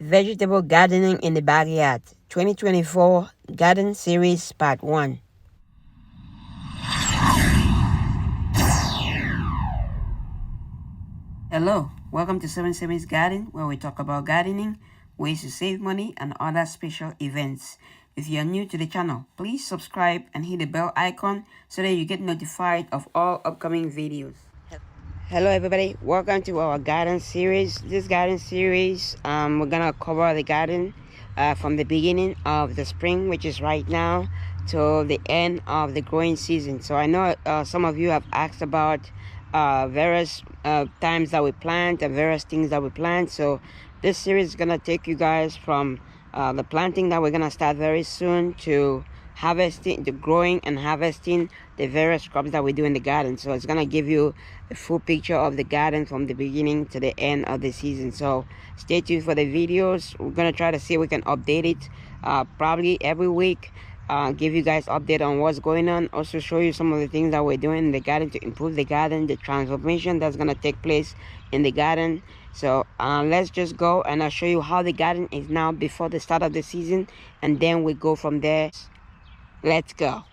Vegetable Gardening in the Backyard 2024 Garden Series Part 1. Hello, welcome to 77's Garden, where we talk about gardening, ways to save money, and other special events. If you are new to the channel, please subscribe and hit the bell icon so that you get notified of all upcoming videos. Hello everybody, welcome to our garden series. This garden series, we're gonna cover the garden from the beginning of the spring, which is right now, to the end of the growing season. So I know some of you have asked about various times that we plant and various things that we plant. So this series is gonna take you guys from the planting that we're gonna start very soon to harvesting, the growing and harvesting the various crops that we do in the garden. So it's gonna give you a full picture of the garden from the beginning to the end of the season. So stay tuned for the videos. We're gonna try to see if we can update it probably every week, give you guys update on what's going on, also show you some of the things that we're doing in the garden to improve the garden, the transformation that's gonna take place in the garden. So let's just go and I'll show you how the garden is now before the start of the season, and then we go from there. Let's go.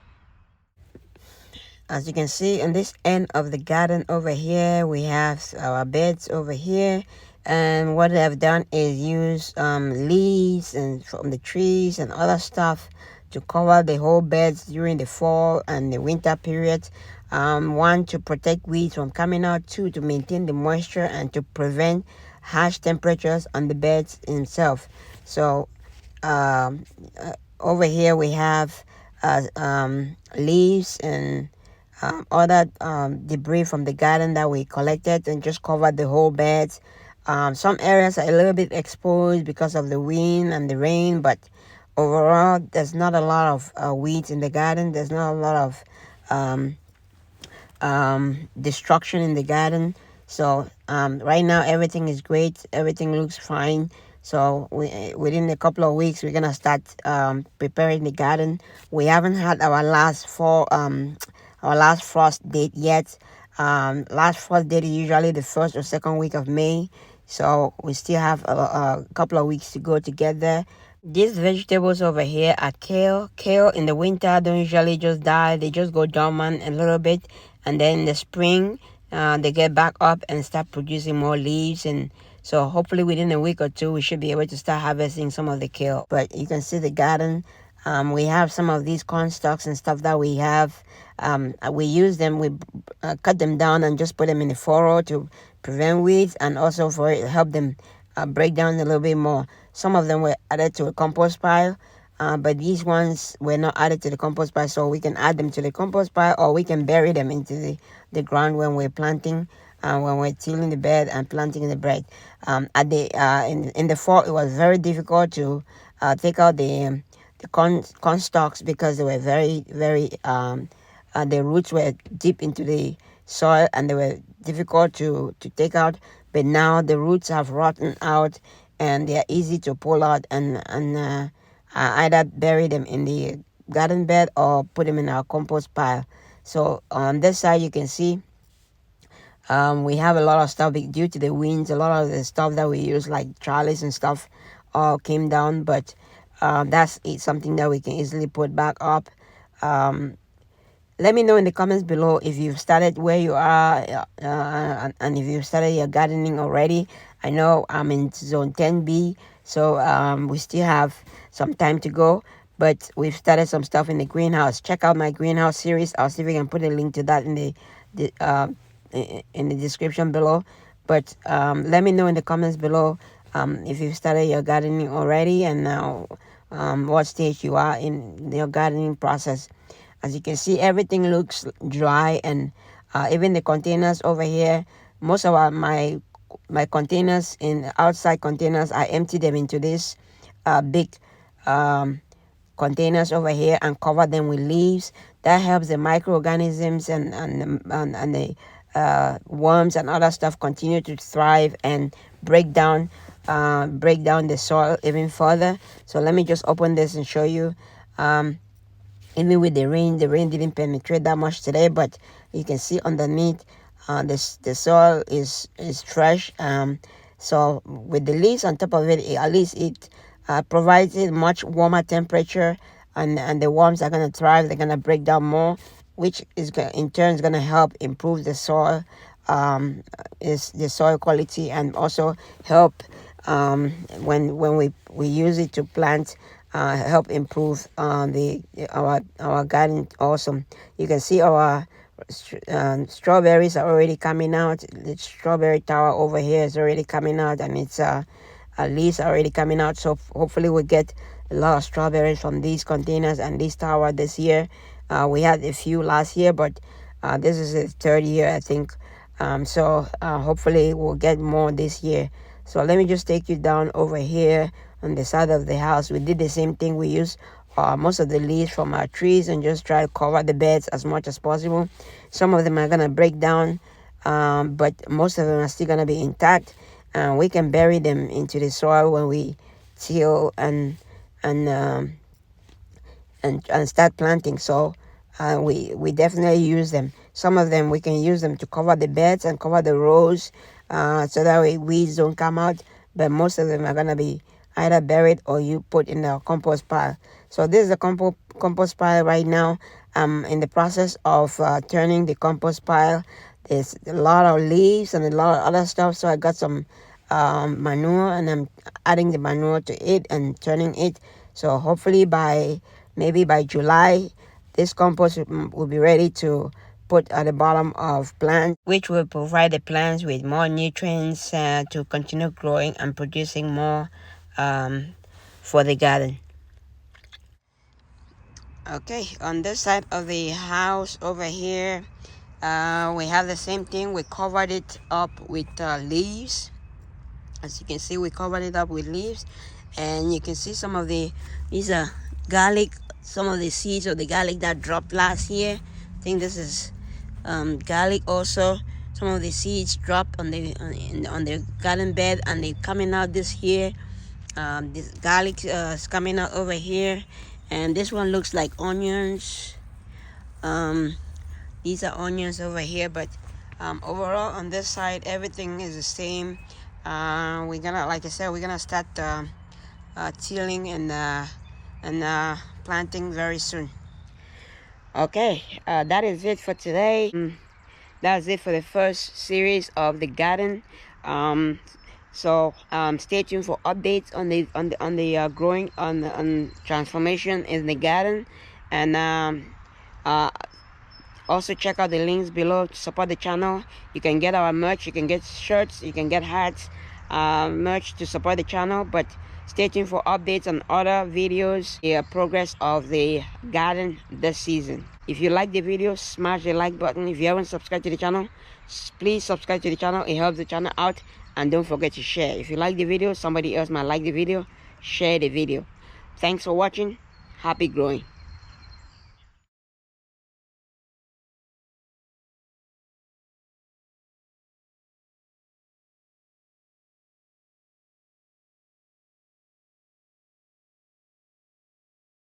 As you can see on this end of the garden over here, we have our beds over here, and what I've done is use leaves and from the trees and other stuff to cover the whole beds during the fall and the winter period. One, to protect weeds from coming out. Two, to maintain the moisture and to prevent harsh temperatures on the beds itself. So over here we have leaves and other debris from the garden that we collected and just covered the whole beds. Some areas are a little bit exposed because of the wind and the rain, but overall there's not a lot of weeds in the garden. There's not a lot of destruction in the garden. So right now everything is great, everything looks fine. So within a couple of weeks we're gonna start preparing the garden. We haven't had our last frost date yet. Last frost date is usually the first or second week of May, so we still have a couple of weeks to go to get there. These vegetables over here are kale. Kale in the winter don't usually just die, they just go dormant a little bit, and then in the spring they get back up and start producing more leaves. And so hopefully within a week or two we should be able to start harvesting some of the kale. But you can see the garden. We have some of these corn stalks and stuff that we have. We use them, we cut them down and just put them in the furrow to prevent weeds, and also for it help them break down a little bit more. Some of them were added to a compost pile, but these ones were not added to the compost pile, so we can add them to the compost pile, or we can bury them into the ground when we're planting, when we're tilling the bed and planting in the bed. In the fall, it was very difficult to take out the corn stalks because they were very the roots were deep into the soil and they were difficult to take out. But now the roots have rotten out and they are easy to pull out, and either bury them in the garden bed or put them in our compost pile. So on this side you can see we have a lot of stuff due to the winds. A lot of the stuff that we use, like trellis and stuff, all came down, but that's something that we can easily put back up. Let me know in the comments below if you've started where you are and if you've started your gardening already. I know I'm in zone 10B, so we still have some time to go, but we've started some stuff in the greenhouse. Check out my greenhouse series. I'll see if we can put a link to that in the description below. But let me know in the comments below if you've started your gardening already, and what stage you are in your gardening process. As you can see, everything looks dry, and even the containers over here, most of my containers, in outside containers, I empty them into this big containers over here and cover them with leaves. That helps the microorganisms and the worms and other stuff continue to thrive and break down the soil even further. So let me just open this and show you. Even with the rain didn't penetrate that much today, but you can see underneath the soil is fresh. So with the leaves on top of it, at least it provides it much warmer temperature, and the worms are going to thrive. They're going to break down more, which is in turn is going to help improve the soil, is the soil quality, and also help when we use it to plant, help improve the our garden. Also, you can see our strawberries are already coming out. The strawberry tower over here is already coming out, and it's leaves are already coming out. So hopefully we'll get a lot of strawberries from these containers and this tower this year. We had a few last year, but this is the third year, I think. So hopefully we'll get more this year. So let me just take you down over here on the side of the house. We did the same thing. We used most of the leaves from our trees and just try to cover the beds as much as possible. Some of them are going to break down, but most of them are still going to be intact. We can bury them into the soil when we till and start planting. So we definitely use them. Some of them we can use them to cover the beds and cover the rows, so that way weeds don't come out. But most of them are gonna be either buried or you put in the compost pile. So this is the compost pile right now. I'm in the process of turning the compost pile. There's a lot of leaves and a lot of other stuff, so I got some manure, and I'm adding the manure to it and turning it. So hopefully maybe by July, this compost will be ready to put at the bottom of plants, which will provide the plants with more nutrients to continue growing and producing more for the garden. Okay, on this side of the house over here, we have the same thing. We covered it up with leaves. As you can see, we covered it up with leaves, and you can see these are garlic, some of the seeds of the garlic that dropped last year. I think this is garlic also. Some of the seeds dropped on the garden bed, and they're coming out this year. This garlic is coming out over here, and this one looks like onions. These are onions over here, but overall on this side everything is the same. We're gonna, like I said, we're gonna start tilling and planting very soon. Okay, that is it for today. That's it for the first series of the garden. So stay tuned for updates on the growing on transformation in the garden, and also check out the links below to support the channel. You can get our merch, you can get shirts, you can get hats, merch to support the channel. But stay tuned for updates on other videos, the progress of the garden this season. If you like the video, smash the like button. If you haven't subscribed to the channel, please subscribe to the channel. It helps the channel out. And don't forget to share. If you like the video, somebody else might like the video, share the video. Thanks for watching. Happy growing.